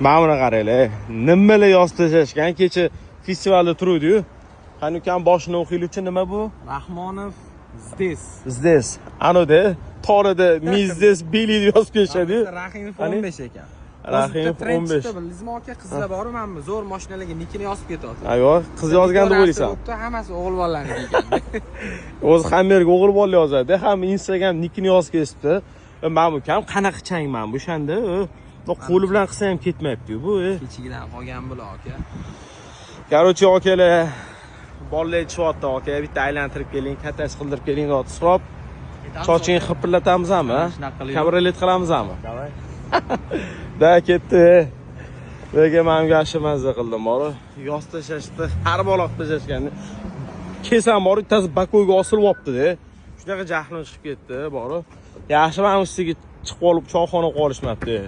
Mana buni qaranglar. Nimalar yozib tashashgan, kecha festivalda turuvdi-yu. Qani ukam boshini o'qiylik nima bu? Rahmonov Здесь. Anoda torida mizdes belida yozib kelishadi. Rahimov 15 ekan. Rahimov 15. Bildingizmi aka, qizlar bormanmi? Zo'r mashinalarga nikini yozib ketyapti. Ayyo, qiz yozganda bo'laysan. Hammasi o'g'il bolalarniki ekan. O'zi hammaga o'g'il bola yozadi, ham Instagram nikini yozib ketibdi. Men ukam qanaqa changman bu shanda? Qo'li bilan qilsa ham ketmayapti-yu bu. Kechigidan qolgan bular aka. Короче, akalar, bolalar aytishyapti, aka, bitta aylantirib keling, kattasi qildirib keling, deb so'rab, sochingni xipirlatamizmi? Kabriolet qilamizmi? Davay. Da ketdi. Nega men yaxshi mazza qildim, bor. Yoz tashashdi, har baloq tashashgan. Kesam bor, bittasi bakoyga osilib olibdi-da. Shunaqa jahlim chiqib ketdi, bor. Yaxshi men ustiga chiqib olib choyxona qolishmabdi.